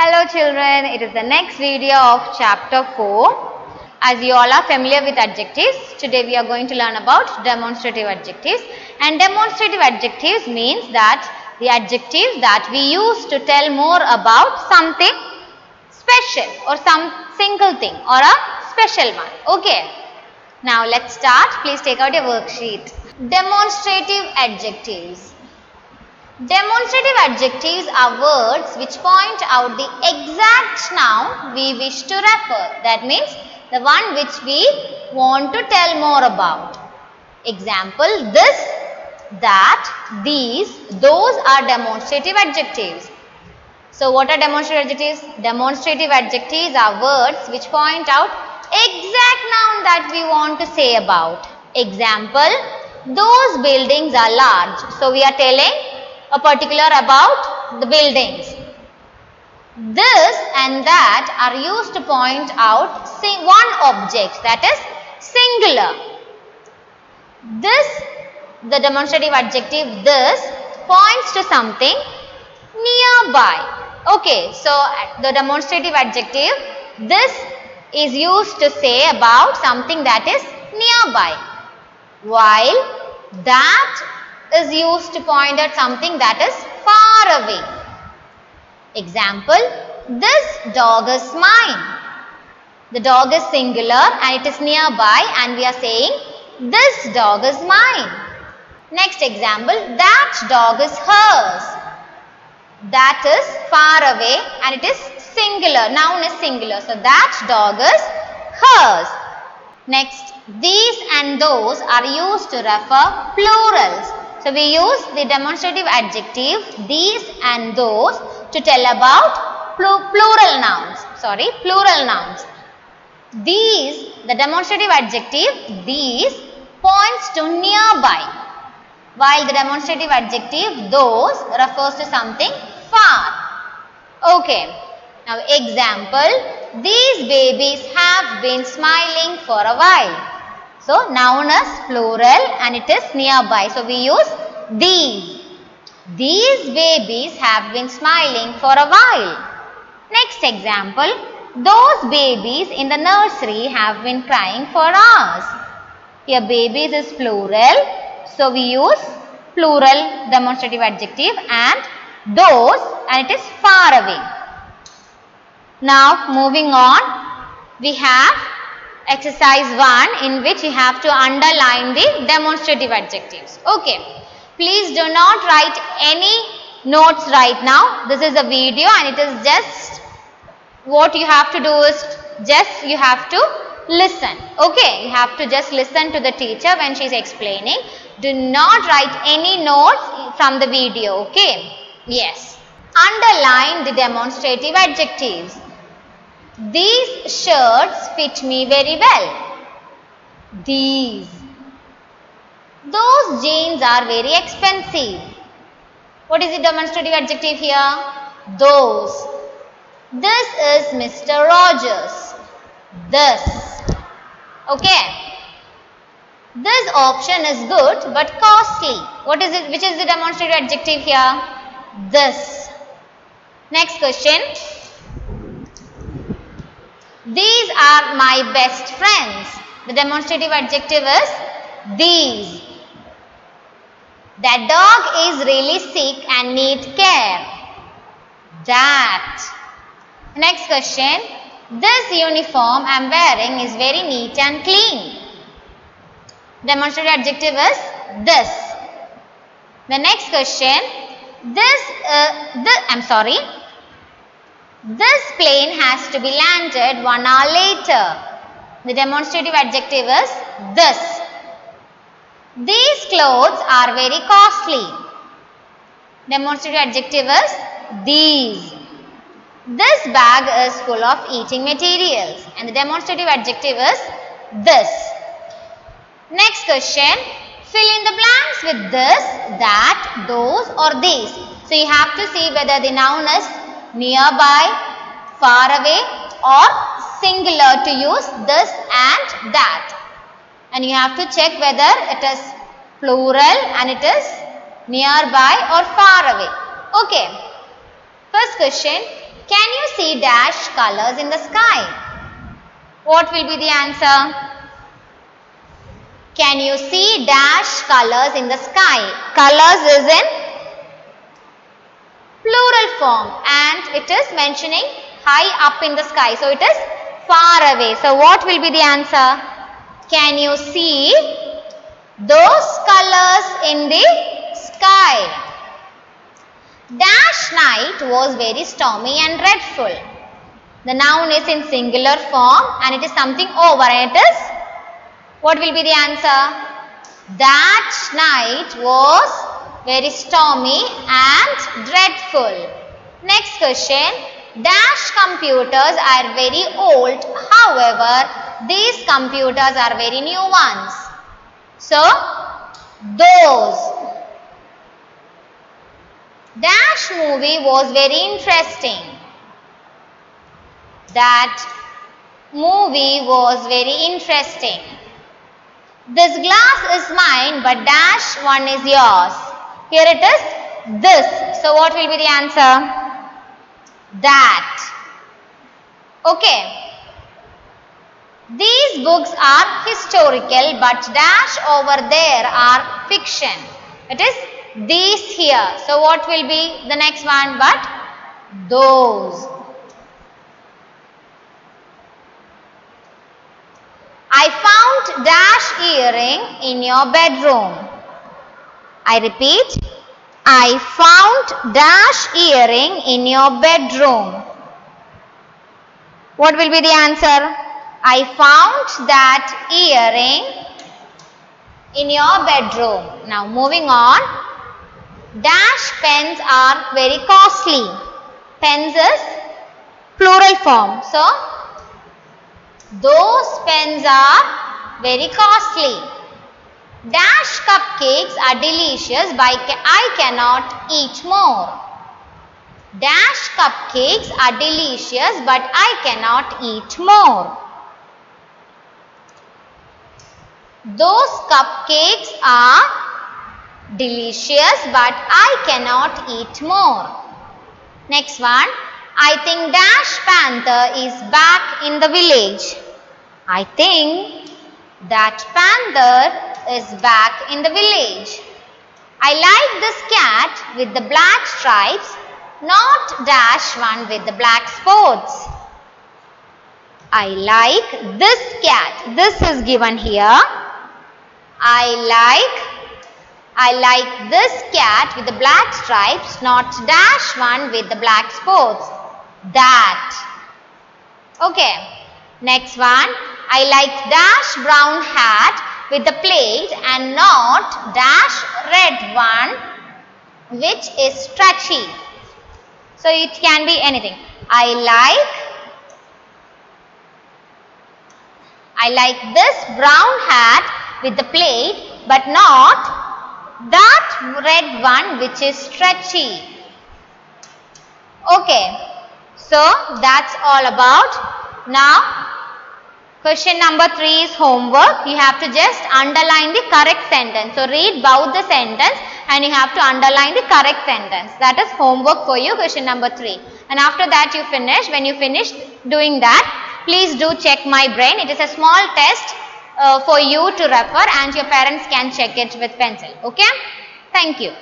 Hello children, it is the next video of chapter 4. As you all are familiar with adjectives, today we are going to learn about demonstrative adjectives. And demonstrative adjectives means that the adjectives that we use to tell more about something special or some single thing or a special one. Okay. Now let's start. Please take out your worksheet. Demonstrative adjectives. Demonstrative adjectives are words which point out the exact noun we wish to refer. That means the one which we want to tell more about. Example, this, that, these, those are demonstrative adjectives. So what are demonstrative adjectives? Demonstrative adjectives are words which point out exact noun that we want to say about. Example, those buildings are large. So we are telling a particular about the buildings. This and that are used to point out one object, that is singular. This, the demonstrative adjective this points to something nearby. Okay, so the demonstrative adjective this is used to say about something that is nearby, while that is used to point at something that is far away. Example, this dog is mine. The dog is singular and it is nearby and we are saying this dog is mine. Next example, that dog is hers. That is far away and it is singular. Noun is singular. So that dog is hers. Next, these and those are used to refer plurals. So we use the demonstrative adjective these and those to tell about plural nouns. These, the demonstrative adjective these points to nearby, while the demonstrative adjective those refers to something far. Okay. Now example, these babies have been smiling for a while. So noun is plural and it is nearby. So we use these. These babies have been smiling for a while. Next example, those babies in the nursery have been crying for hours. Here babies is plural. So we use plural demonstrative adjective and those and it is far away. Now moving on, we have exercise 1 in which you have to underline the demonstrative adjectives. Okay. Please do not write any notes right now. This is a video and it is just what you have to do is just you have to listen. Okay. You have to just listen to the teacher when she is explaining. Do not write any notes from the video. Okay. Yes. Underline the demonstrative adjectives. These shirts fit me very well. These. Those jeans are very expensive. What is the demonstrative adjective here? Those. This is Mr. Rogers. This. Okay. This option is good but costly. What is it? Which is the demonstrative adjective here? This. Next question. These are my best friends. The demonstrative adjective is these. That dog is really sick and needs care. That. Next question. This uniform I am wearing is very neat and clean. Demonstrative adjective is this. The next question. This plane has to be landed 1 hour later. The demonstrative adjective is this. These clothes are very costly. Demonstrative adjective is these. This bag is full of eating materials. And the demonstrative adjective is this. Next question. Fill in the blanks with this, that, those or these. So you have to see whether the noun is nearby, far away or singular to use this and that. And you have to check whether it is plural and it is nearby or far away. Okay. First question, Can you see dash colors in the sky? What will be the answer? Can you see dash colors in the sky? Colors is in plural form and it is mentioning high up in the sky. So it is far away. So what will be the answer? Can you see those colors in the sky? Dash night was very stormy and dreadful. The noun is in singular form and it is something over. And it is, what will be the answer? That night was very stormy and dreadful. Next question. Dash computers are very old. However, these computers are very new ones. So, those. Dash movie was very interesting. That movie was very interesting. This glass is mine, but dash one is yours. Here it is this. So what will be the answer? That. Okay. These books are historical, but dash over there are fiction. It is these here. So what will be the next one but those? I found dash earring in your bedroom. I repeat, I found dash earring in your bedroom. What will be the answer? I found that earring in your bedroom. Now moving on. Dash pens are very costly. Pens is plural form. So, those pens are very costly. Dash cupcakes are delicious, but I cannot eat more. Dash cupcakes are delicious, but I cannot eat more. Those cupcakes are delicious, but I cannot eat more. Next one. I think Dash Panther is back in the village. I think that panther is back in the village. I like this cat with the black stripes, not Dash one with the black spots. I like this cat. This is given here. I like this cat with the black stripes, not Dash one with the black spots. That. Okay. Next one. I like Dash brown hat with the plate and not Dash red one which is stretchy. So it can be anything. I like this brown hat with the plate but not that red one which is stretchy. Okay. So that's all about. Now question number 3 is homework. You have to just underline the correct sentence. So read both the sentence and you have to underline the correct sentence. That is homework for you, question number 3. And after that you finish. When you finish doing that, please do check my brain. It is a small test for you to refer and your parents can check it with pencil. Okay? Thank you.